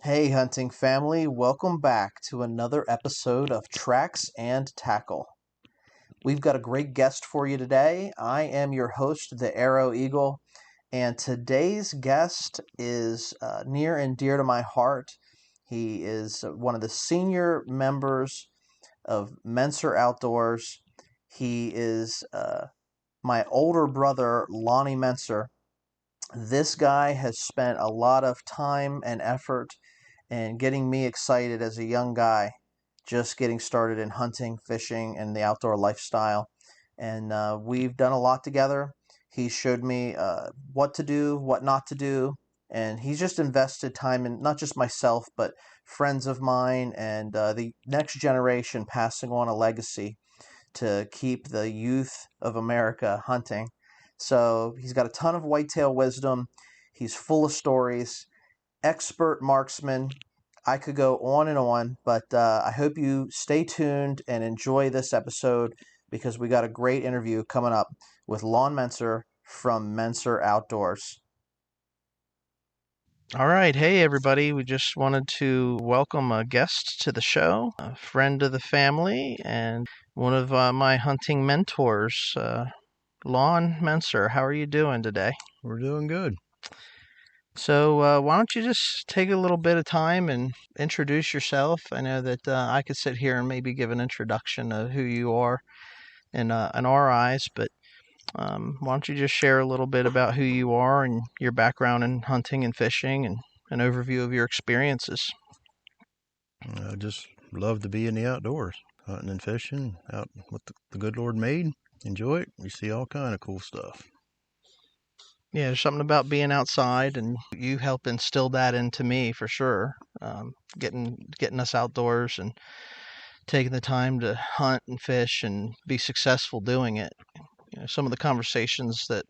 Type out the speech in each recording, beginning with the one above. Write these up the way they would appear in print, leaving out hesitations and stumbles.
Hey, hunting family, welcome back to another episode of Tracks and Tackle. We've got a great guest for you today. I am your host, the Arrow Eagle, and today's guest is near and dear to my heart. He is one of the senior members of Mentzer Outdoors. He is my older brother, Lon Mentzer. This guy has spent a lot of time and effort and getting me excited as a young guy, just getting started in hunting, fishing, and the outdoor lifestyle. And we've done a lot together. He showed me what to do, what not to do, and he's just invested time in not just myself, but friends of mine and the next generation, passing on a legacy to keep the youth of America hunting. So he's got a ton of whitetail wisdom. He's full of stories, expert marksman. I could go on, but I hope you stay tuned and enjoy this episode because we got a great interview coming up with Lon Mentzer from Mentzer Outdoors. All right. Hey, everybody. We just wanted to welcome a guest to the show, a friend of the family, and one of my hunting mentors, Lon Mentzer. How are you doing today? We're doing good. So, why don't you just take a little bit of time and introduce yourself? I know that I could sit here and maybe give an introduction of who you are in our eyes, but why don't you just share a little bit about who you are and your background in hunting and fishing and an overview of your experiences? I just love to be in the outdoors, hunting and fishing, out what the good Lord made. Enjoy it. You see all kind of cool stuff. Yeah, there's something about being outside, and you help instill that into me for sure. Getting us outdoors and taking the time to hunt and fish and be successful doing it. You know, some of the conversations that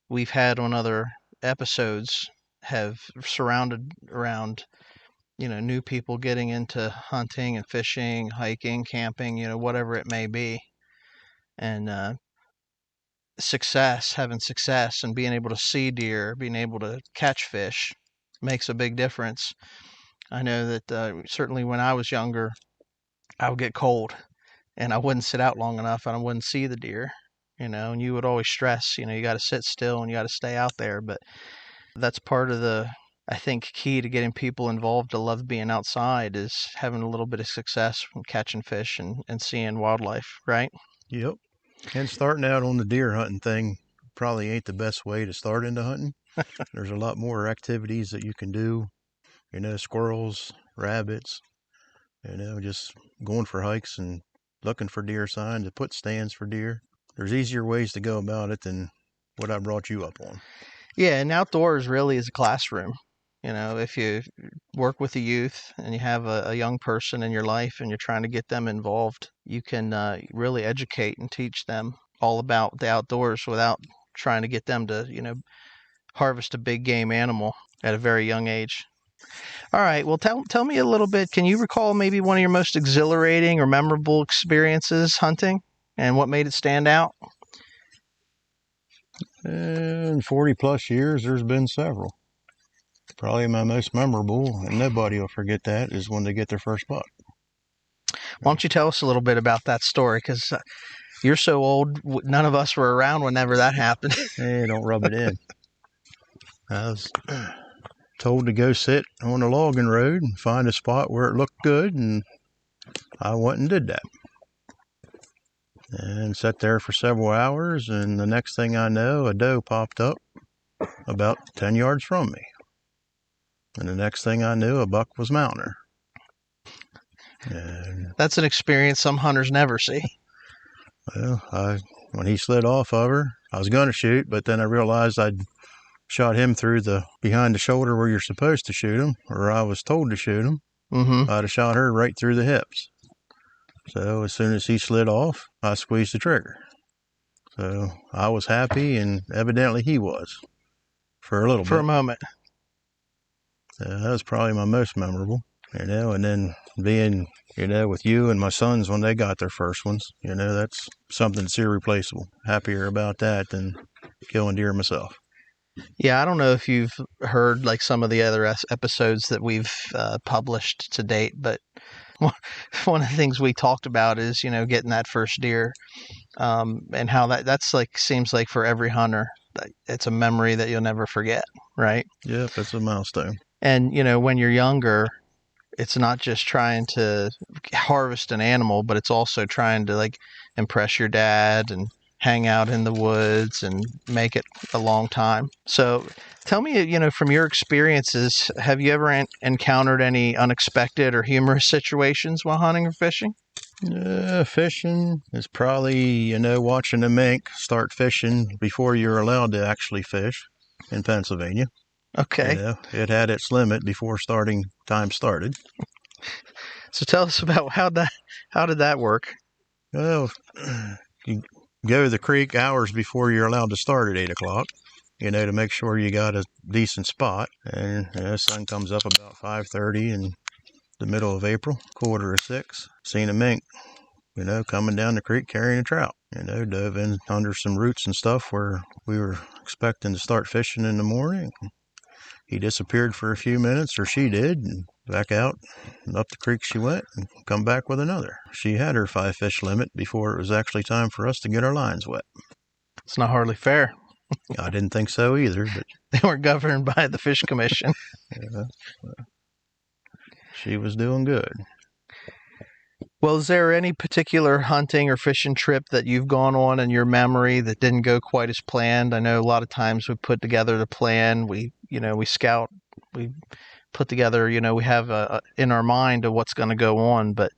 we've had on other episodes have surrounded around new people getting into hunting and fishing, hiking, camping, whatever it may be, and having success and being able to see deer, being able to catch fish makes a big difference. I know that certainly when I was younger, I would get cold and I wouldn't sit out long enough and I wouldn't see the deer, and you would always stress, you got to sit still and you got to stay out there. But that's part of the, I think, key to getting people involved to love being outside is having a little bit of success from catching fish and seeing wildlife, right? Yep. And starting out on the deer hunting thing probably ain't the best way to start into hunting. There's a lot more activities that you can do. Squirrels, rabbits, just going for hikes and looking for deer signs, to put stands for deer. There's easier ways to go about it than what I brought you up on. Yeah, and outdoors really is a classroom. If you work with the youth and you have a young person in your life and you're trying to get them involved, you can really educate and teach them all about the outdoors without trying to get them to, harvest a big game animal at a very young age. All right, well, tell me a little bit. Can you recall maybe one of your most exhilarating or memorable experiences hunting and what made it stand out? In 40 plus years, there's been several. Probably my most memorable, and nobody will forget that, is when they get their first buck. Why don't you tell us a little bit about that story? Because you're so old, none of us were around whenever that happened. Hey, don't rub it in. I was told to go sit on a logging road and find a spot where it looked good, and I went and did that. And sat there for several hours, and the next thing I know, a doe popped up about 10 yards from me. And the next thing I knew, a buck was mounting her. And that's an experience some hunters never see. Well, when he slid off of her, I was going to shoot, but then I realized I'd shot him through the behind the shoulder where you're supposed to shoot him, or I was told to shoot him. Mm-hmm. I'd have shot her right through the hips. So as soon as he slid off, I squeezed the trigger. So I was happy, and evidently he was for a little bit. For a moment. That was probably my most memorable, and then being, with you and my sons when they got their first ones, that's something that's irreplaceable. Happier about that than killing deer myself. Yeah, I don't know if you've heard like some of the other episodes that we've published to date, but one of the things we talked about is, getting that first deer, and how that's like seems like for every hunter, it's a memory that you'll never forget, right? Yep, it's a milestone. And when you're younger, it's not just trying to harvest an animal, but it's also trying to like impress your dad and hang out in the woods and make it a long time. So tell me, from your experiences, have you ever encountered any unexpected or humorous situations while hunting or fishing? Fishing is probably, watching a mink start fishing before you're allowed to actually fish in Pennsylvania. Okay. It had its limit before starting time started. So tell us about how did that work? Well, you go to the creek hours before you're allowed to start at 8 o'clock, to make sure you got a decent spot. And the sun comes up about 5:30 in the middle of April, 5:45. Seen a mink, coming down the creek carrying a trout. Dove in under some roots and stuff where we were expecting to start fishing in the morning. He disappeared for a few minutes, or she did, and back out and up the creek she went and come back with another. She had her 5 fish limit before it was actually time for us to get our lines wet. It's not hardly fair. I didn't think so either, but they weren't governed by the Fish Commission. She was doing good. Well, is there any particular hunting or fishing trip that you've gone on in your memory that didn't go quite as planned? I know a lot of times we put together the plan, we scout, we put together, we have in our mind of what's going to go on, but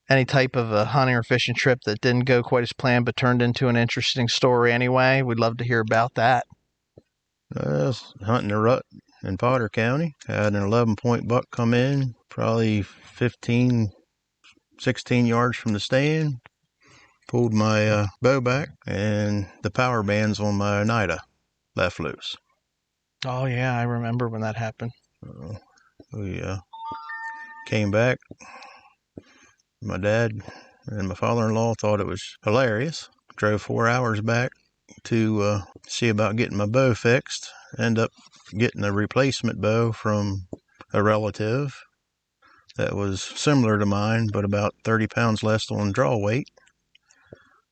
any type of a hunting or fishing trip that didn't go quite as planned but turned into an interesting story anyway, we'd love to hear about that. Hunting a rut in Potter County. Had an 11-point buck come in, probably 15, 16 yards from the stand. Pulled my bow back, and the power bands on my Oneida left loose. Oh, yeah, I remember when that happened. We came back. My dad and my father-in-law thought it was hilarious. Drove 4 hours back to see about getting my bow fixed. End up getting a replacement bow from a relative that was similar to mine, but about 30 pounds less on draw weight.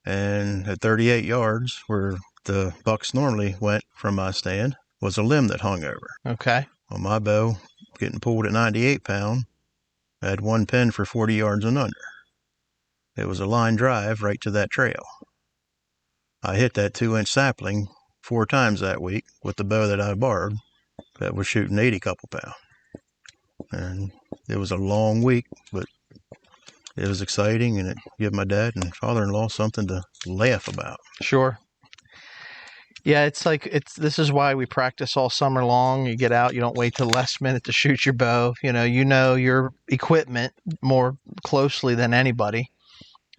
And at 38 yards, where the bucks normally went from my stand, was a limb that hung over. Okay. On my bow, getting pulled at 98 pound, I had one pin for 40 yards and under. It was a line drive right to that trail. I hit that 2-inch sapling 4 times that week with the bow that I borrowed that was shooting 80 couple pound. And it was a long week, but it was exciting, and it gave my dad and father-in-law something to laugh about. Sure. Yeah, this is why we practice all summer long. You get out, you don't wait till the last minute to shoot your bow. You know your equipment more closely than anybody.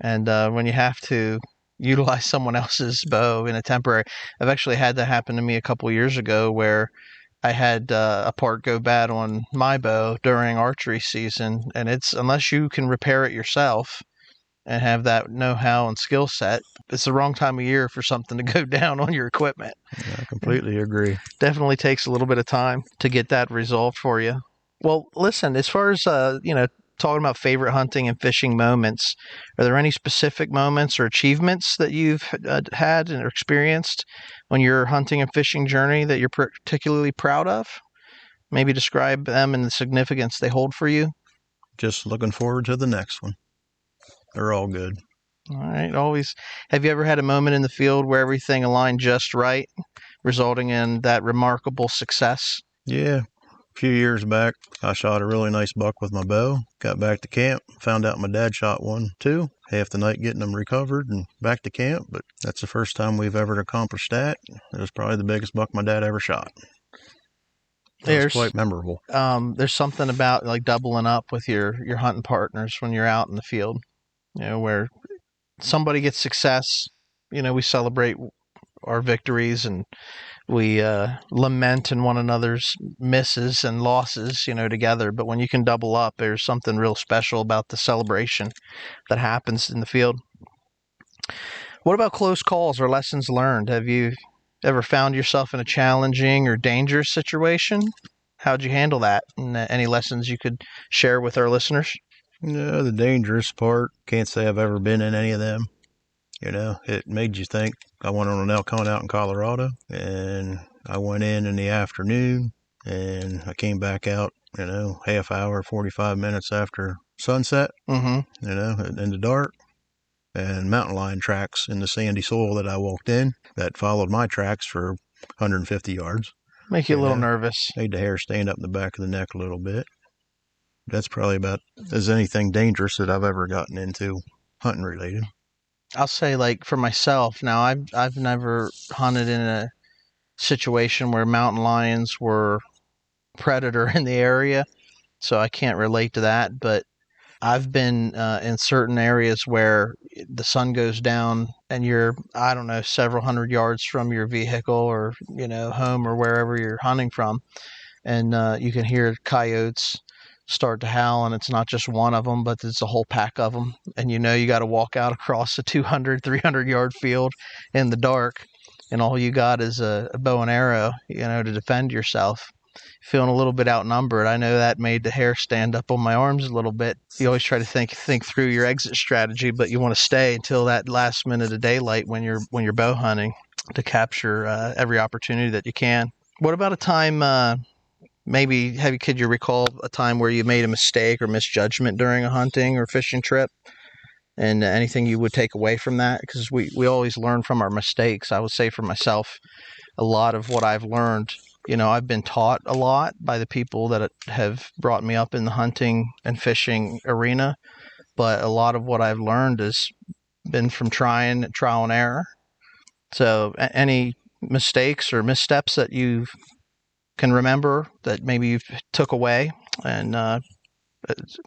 And when you have to utilize someone else's bow in a temporary, I've actually had that happen to me a couple years ago where I had a part go bad on my bow during archery season, and it's unless you can repair it yourself and have that know-how and skill set, it's the wrong time of year for something to go down on your equipment. Yeah, I completely agree. Definitely takes a little bit of time to get that resolved for you. Well, listen, as far as, talking about favorite hunting and fishing moments, are there any specific moments or achievements that you've had or experienced on your hunting and fishing journey that you're particularly proud of? Maybe describe them and the significance they hold for you. Just looking forward to the next one. They're all good. All right. Always. Have you ever had a moment in the field where everything aligned just right, resulting in that remarkable success? Yeah. A few years back, I shot a really nice buck with my bow. Got back to camp, found out my dad shot one too. Half the night getting them recovered and back to camp, but that's the first time we've ever accomplished that. It was probably the biggest buck my dad ever shot. It was quite memorable. There's something about like doubling up with your hunting partners when you're out in the field, where somebody gets success, we celebrate our victories and we lament in one another's misses and losses, together. But when you can double up, there's something real special about the celebration that happens in the field. What about close calls or lessons learned? Have you Ever found yourself in a challenging or dangerous situation? How'd you handle that? And any lessons you could share with our listeners? No, the dangerous part, can't say I've ever been in any of them. It made you think. I went on an elk hunt out in Colorado, and I went in the afternoon, and I came back out, half hour, 45 minutes after sunset, in the dark, and mountain lion tracks in the sandy soil that I walked in that followed my tracks for 150 yards. Make you a little nervous. Made the hair stand up the back of the neck a little bit. That's probably about as anything dangerous that I've ever gotten into hunting related. I'll say, like, for myself, now I've never hunted in a situation where mountain lions were predator in the area, so I can't relate to that, but I've been in certain areas where the sun goes down and you're, I don't know, several hundred yards from your vehicle or, home or wherever you're hunting from, and you can hear coyotes start to howl, and it's not just one of them, but it's a whole pack of them, and you got to walk out across a 200, 300-yard field in the dark, and all you got is a bow and arrow, to defend yourself. Feeling a little bit outnumbered. I know that made the hair stand up on my arms a little bit. You always try to think through your exit strategy, but you want to stay until that last minute of daylight when you're bow hunting to capture every opportunity that you can. What about a time? Maybe could you recall a time where you made a mistake or misjudgment during a hunting or fishing trip? And anything you would take away from that? Because we always learn from our mistakes. I would say for myself, a lot of what I've learned, I've been taught a lot by the people that have brought me up in the hunting and fishing arena. But a lot of what I've learned has been from trial and error. So any mistakes or missteps that you can remember that maybe you took away and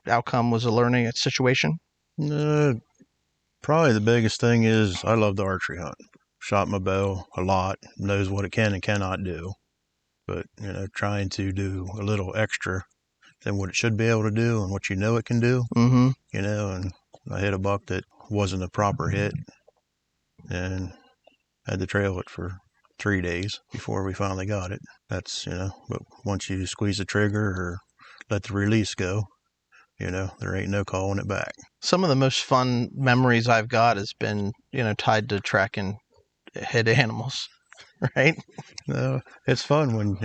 outcome was a learning situation? Probably the biggest thing is I love the archery hunt. Shot my bow a lot, knows what it can and cannot do. But, trying to do a little extra than what it should be able to do and what it can do. Mm-hmm. And I hit a buck that wasn't a proper hit and had to trail it for 3 days before we finally got it. That's, but once you squeeze the trigger or let the release go, there ain't no calling it back. Some of the most fun memories I've got has been, tied to tracking hit animals, right? No, it's fun when,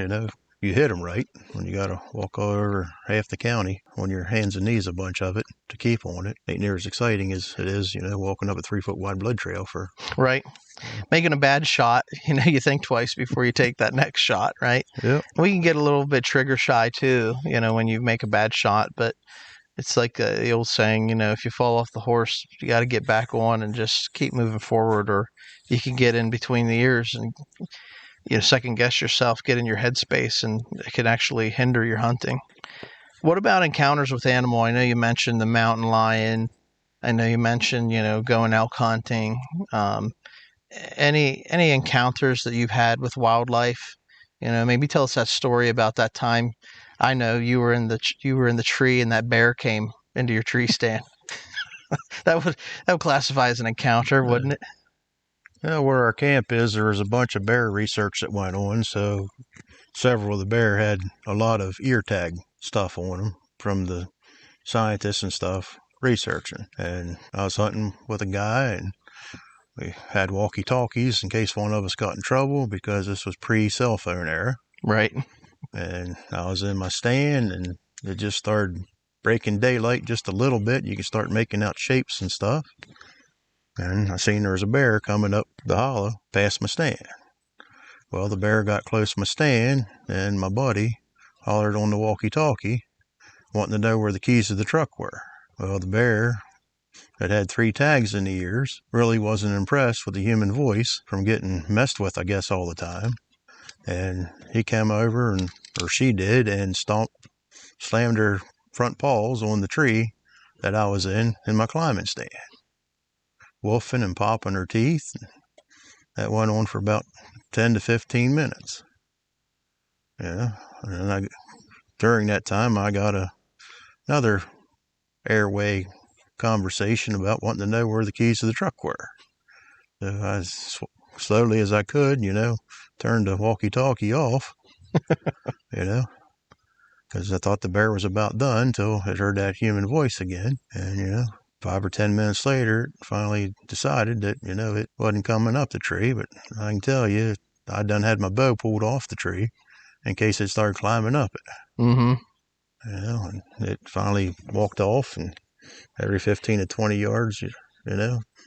you hit them right, when you got to walk over half the county on your hands and knees, a bunch of it, to keep on it. Ain't near as exciting as it is, walking up a 3-foot wide blood trail for... Right. Making a bad shot, you think twice before you take that next shot, right? Yep. We can get a little bit trigger shy too, when you make a bad shot, but it's like the old saying, if you fall off the horse, you got to get back on and just keep moving forward, or you can get in between the ears and second guess yourself, get in your headspace, and it can actually hinder your hunting. What about encounters with animal? I know you mentioned the mountain lion. I know you mentioned, going elk hunting. Any encounters that you've had with wildlife? Maybe tell us that story about that time. I know you were in the tree and that bear came into your tree stand. that would classify as an encounter, wouldn't it? Where our camp is, there was a bunch of bear research that went on, so several of the bear had a lot of ear tag stuff on them from the scientists and stuff researching. And I was hunting with a guy, and we had walkie-talkies in case one of us got in trouble, because this was pre-cell phone era. Right. And I was in my stand, and it just started breaking daylight just a little bit. You could start making out shapes and stuff. And I seen there was a bear coming up the hollow past my stand. Well, the bear got close to my stand, and my buddy hollered on the walkie-talkie, wanting to know where the keys to the truck were. Well, the bear that had 3 tags in the ears really wasn't impressed with the human voice from getting messed with, I guess, all the time. And he came over, or she did, and slammed her front paws on the tree that I was in my climbing stand, woofing and popping her teeth. That went on for about 10 to 15 minutes. Yeah, and during that time, I got another airway conversation about wanting to know where the keys to the truck were. So I slowly as I could, turned the walkie-talkie off, because I thought the bear was about done until I heard that human voice again. And, 5 or 10 minutes later, it finally decided that, it wasn't coming up the tree. But I can tell you, I done had my bow pulled off the tree in case it started climbing up it. Mm-hmm. And it finally walked off, and every 15 to 20 yards,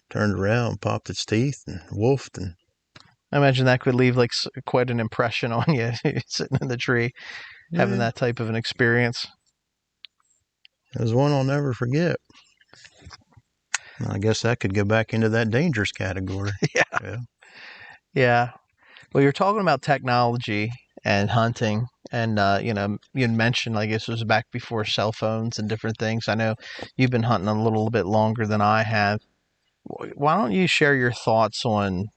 turned around, popped its teeth, and wolfed. And I imagine that could leave like quite an impression on you sitting in the tree, having that type of an experience. It was one I'll never forget. I guess that could go back into that dangerous category. Yeah. Well, you're talking about technology and hunting, and you mentioned, I guess it was back before cell phones and different things. I know you've been hunting a little bit longer than I have. Why don't you share your thoughts on,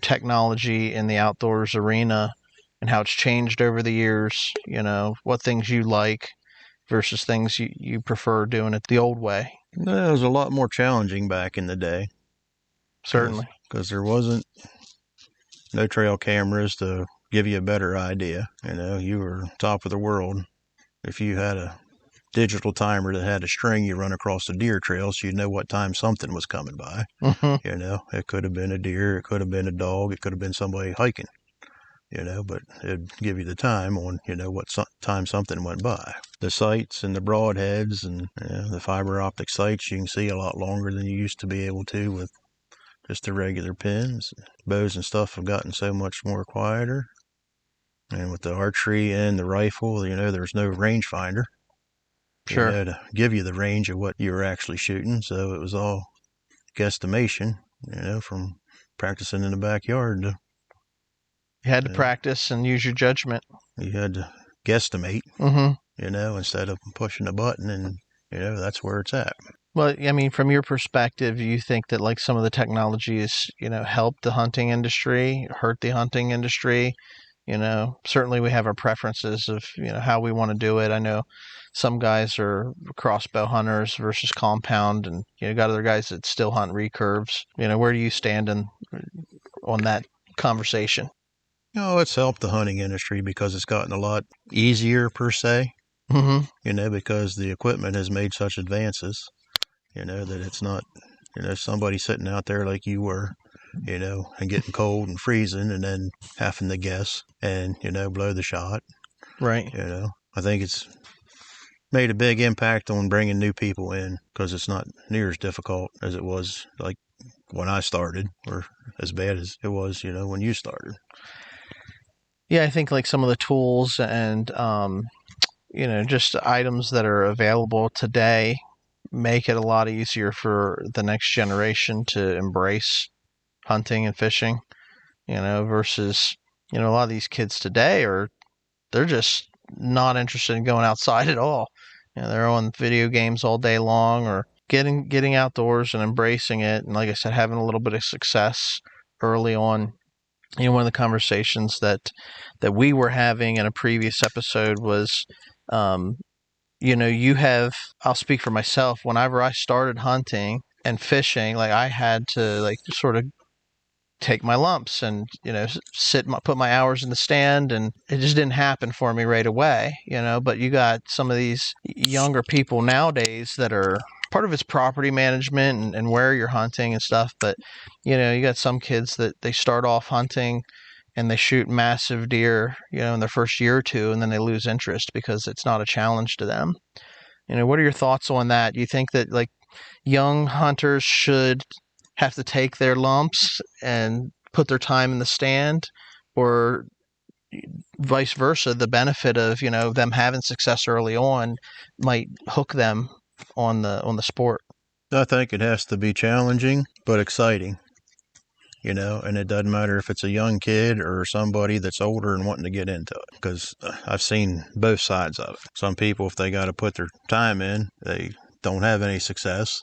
technology in the outdoors arena and how it's changed over the years? What things you like versus things you prefer doing it the old way. It was a lot more challenging back in the day. Certainly. Because there wasn't no trail cameras to give you a better idea. You were top of the world. If you had a digital timer that had a string you run across the deer trail, so you'd know what time something was coming by. Mm-hmm. It could have been a deer, it could have been a dog, it could have been somebody hiking. But it'd give you the time on, what time something went by. The sights and the broadheads and the fiber optic sights, you can see a lot longer than you used to be able to with just the regular pins. Bows and stuff have gotten so much more quieter. And with the archery and the rifle, there's no rangefinder. Sure. To give you the range of what you were actually shooting. So it was all guesstimation, from practicing in the backyard. You had to practice and use your judgment. You had to guesstimate, instead of pushing a button, and, that's where it's at. Well, I mean, from your perspective, you think that like some of the technology has, helped the hunting industry, hurt the hunting industry? Certainly we have our preferences of, how we want to do it. I know some guys are crossbow hunters versus compound, and, got other guys that still hunt recurves. Where do you stand on that conversation? It's helped the hunting industry because it's gotten a lot easier, per se, because the equipment has made such advances, that it's not, somebody sitting out there like you were, and getting cold and freezing and then having to guess and, blow the shot. Right. I think it's made a big impact on bringing new people in because it's not near as difficult as it was like when I started, or as bad as it was, when you started. Yeah, I think like some of the tools and, just items that are available today make it a lot easier for the next generation to embrace hunting and fishing, versus, a lot of these kids today they're just not interested in going outside at all. They're on video games all day long, or getting outdoors and embracing it. And like I said, having a little bit of success early on. One of the conversations that we were having in a previous episode was, I'll speak for myself. Whenever I started hunting and fishing, like I had to like sort of take my lumps and, put my hours in the stand, and it just didn't happen for me right away, but you got some of these younger people nowadays that are part of it's property management and where you're hunting and stuff. But, you got some kids that they start off hunting and they shoot massive deer, in their first year or two, and then they lose interest because it's not a challenge to them. What are your thoughts on that? Do you think that like young hunters should have to take their lumps and put their time in the stand, or vice versa, the benefit of, them having success early on might hook them on the sport? I think it has to be challenging, but exciting, and it doesn't matter if it's a young kid or somebody that's older and wanting to get into it, because I've seen both sides of it. Some people, if they got to put their time in, they don't have any success,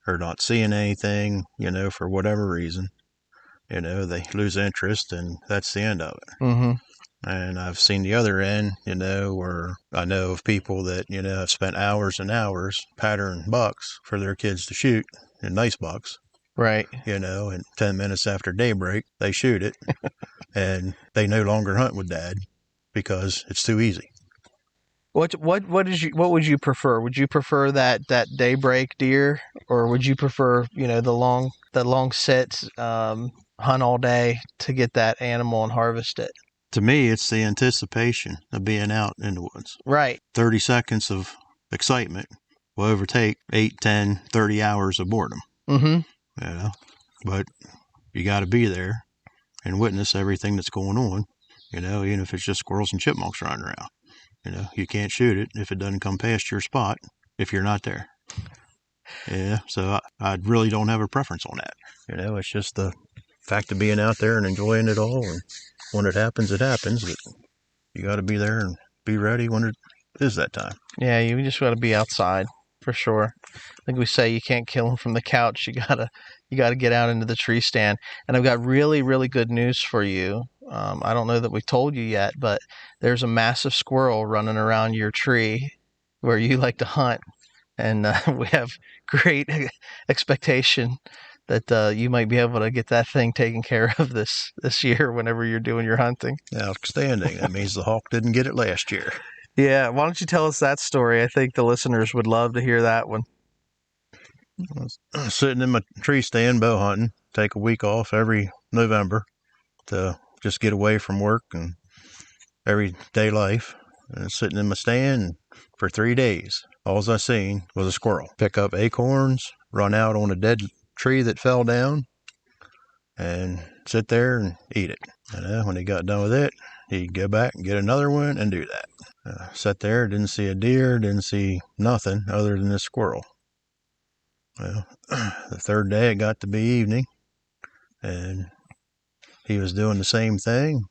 or not seeing anything, for whatever reason, they lose interest, and that's the end of it. Mm-hmm. And I've seen the other end, where I know of people that, have spent hours and hours patterning bucks for their kids to shoot, and nice bucks. Right. And 10 minutes after daybreak, they shoot it, and they no longer hunt with Dad because it's too easy. What would you prefer? Would you prefer that daybreak deer, or would you prefer the long sits, hunt all day to get that animal and harvest it? To me, it's the anticipation of being out in the woods. Right. 30 seconds of excitement will overtake 8, 10, 30 hours of boredom. Mm-hmm. But you got to be there and witness everything that's going on, even if it's just squirrels and chipmunks running around. You can't shoot it if it doesn't come past your spot if you're not there. Yeah, so I really don't have a preference on that. It's just the fact of being out there and enjoying it all. And when it happens, but you got to be there and be ready when it is that time. Yeah, you just got to be outside for sure. Like we say, you can't kill them from the couch. You gotta get out into the tree stand. And I've got really, really good news for you. I don't know that we told you yet, but there's a massive squirrel running around your tree where you like to hunt, and we have great expectation that you might be able to get that thing taken care of this year whenever you're doing your hunting. Outstanding. That means the hawk didn't get it last year. Yeah, why don't you tell us that story? I think the listeners would love to hear that one. I was sitting in my tree stand bow hunting, take a week off every November to just get away from work and everyday life. And sitting in my stand for 3 days. All I seen was a squirrel pick up acorns, run out on a dead tree that fell down, and sit there and eat it. When he got done with it, he'd go back and get another one and do that. Sat there, didn't see a deer, didn't see nothing other than this squirrel. Well, the third day it got to be evening, and he was doing the same thing.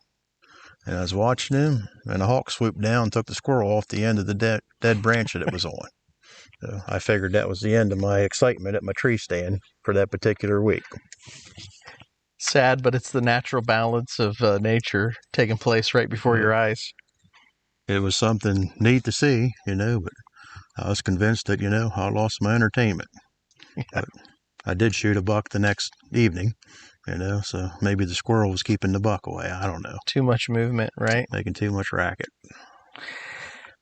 And I was watching him, and a hawk swooped down and took the squirrel off the end of the dead branch that it was on. So I figured that was the end of my excitement at my tree stand for that particular week. Sad, but it's the natural balance of nature taking place right before your eyes. It was something neat to see, but I was convinced that, I lost my entertainment. Yeah. But I did shoot a buck the next evening, so maybe the squirrel was keeping the buck away. I don't know. Too much movement, right? Making too much racket.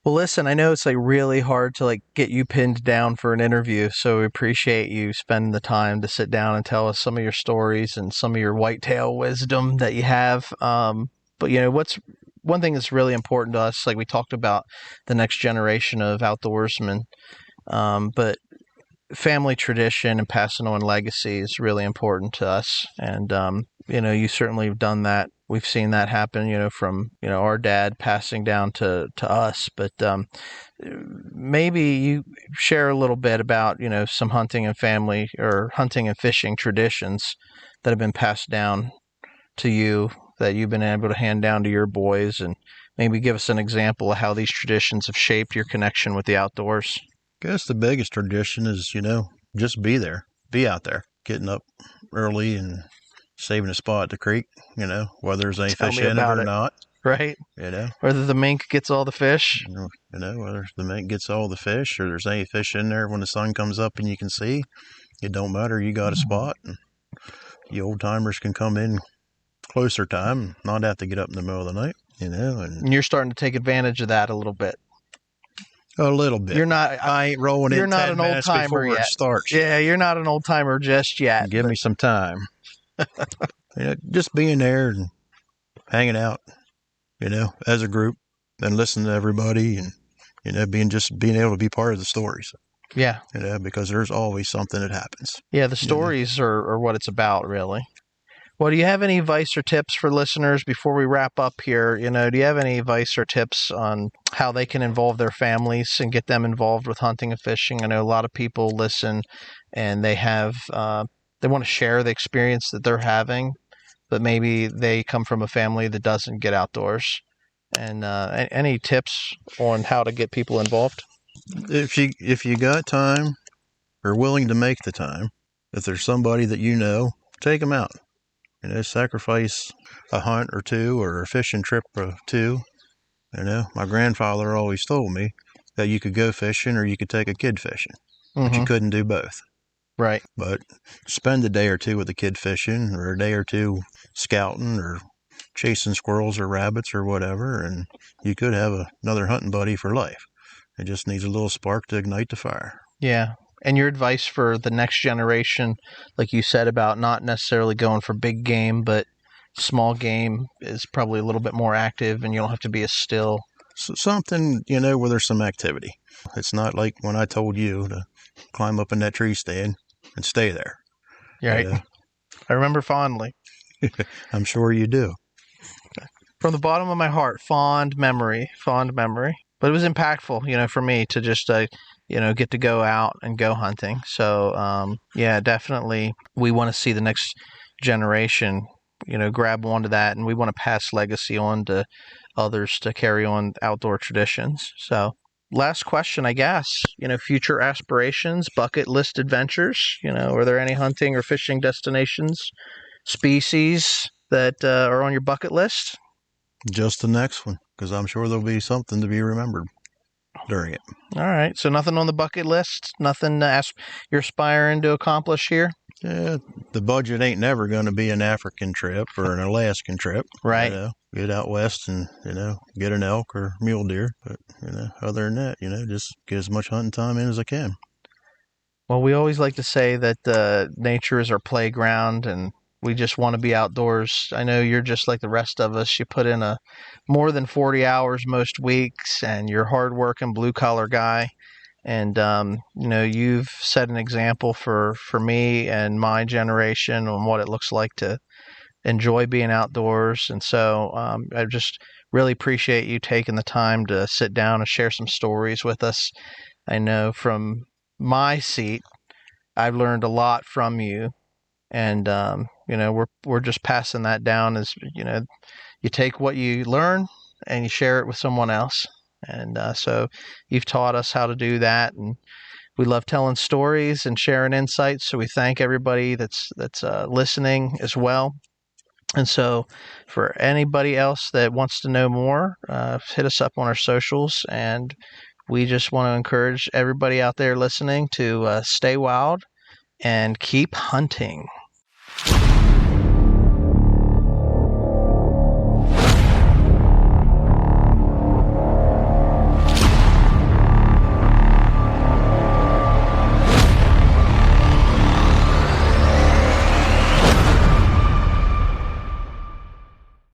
Well, listen, I know it's really hard to get you pinned down for an interview, so we appreciate you spending the time to sit down and tell us some of your stories and some of your whitetail wisdom that you have. But what's one thing that's really important to us, like we talked about the next generation of outdoorsmen, but family tradition and passing on legacy is really important to us. And, you certainly have done that. We've seen that happen, from, our dad passing down to us. But maybe you share a little bit about, some hunting and family or hunting and fishing traditions that have been passed down to you that you've been able to hand down to your boys, and maybe give us an example of how these traditions have shaped your connection with the outdoors. I guess the biggest tradition is, just be there, be out there, getting up early and saving a spot at the creek, whether there's any fish in it or not. Right. Whether the mink gets all the fish. Whether the mink gets all the fish or there's any fish in there when the sun comes up and you can see. It don't matter. You got a spot. And you old timers can come in closer time, not have to get up in the middle of the night, And you're starting to take advantage of that a little bit. A little bit. I ain't rolling in 10 minutes before it starts. Yeah, you're not an old timer just yet. Give me some time. Just being there and hanging out, as a group and listening to everybody and, being able to be part of the stories. Yeah. Because there's always something that happens. Yeah, the stories are what it's about, really. Well, do you have any advice or tips for listeners before we wrap up here? Do you have any advice or tips on how they can involve their families and get them involved with hunting and fishing? I know a lot of people listen and they have, they want to share the experience that they're having, but maybe they come from a family that doesn't get outdoors. And any tips on how to get people involved? If you got time or willing to make the time, if there's somebody that take them out. Sacrifice a hunt or two or a fishing trip or two. My grandfather always told me that you could go fishing or you could take a kid fishing, but you couldn't do both. Right. But spend a day or two with a kid fishing, or a day or two scouting, or chasing squirrels or rabbits or whatever, and you could have another hunting buddy for life. It just needs a little spark to ignite the fire. Yeah. And your advice for the next generation, like you said, about not necessarily going for big game, but small game is probably a little bit more active, and you don't have to be as still. So something, where there's some activity. It's not like when I told you to climb up in that tree stand and stay there. Right. I remember fondly. I'm sure you do. From the bottom of my heart, fond memory. But it was impactful, for me to just, get to go out and go hunting. So, definitely we want to see the next generation, grab onto that, and we want to pass legacy on to others to carry on outdoor traditions. So, last question, I guess, future aspirations, bucket list adventures, are there any hunting or fishing destinations, species that are on your bucket list? Just the next one, because I'm sure there'll be something to be remembered during it. All right. So nothing on the bucket list? Nothing you're aspiring to accomplish here? Yeah, the budget ain't never going to be an African trip or an Alaskan trip. Right. Get out west and, get an elk or mule deer. But, other than that, just get as much hunting time in as I can. Well, we always like to say that nature is our playground, and we just want to be outdoors. I know you're just like the rest of us. You put in more than 40 hours most weeks, and you're a hardworking blue-collar guy. And, you've set an example for me and my generation on what it looks like to enjoy being outdoors. And so I just really appreciate you taking the time to sit down and share some stories with us. I know from my seat, I've learned a lot from you. And, we're just passing that down as, you take what you learn and you share it with someone else. And so you've taught us how to do that. And we love telling stories and sharing insights. So we thank everybody that's listening as well. And so for anybody else that wants to know more, hit us up on our socials. And we just want to encourage everybody out there listening to stay wild and keep hunting.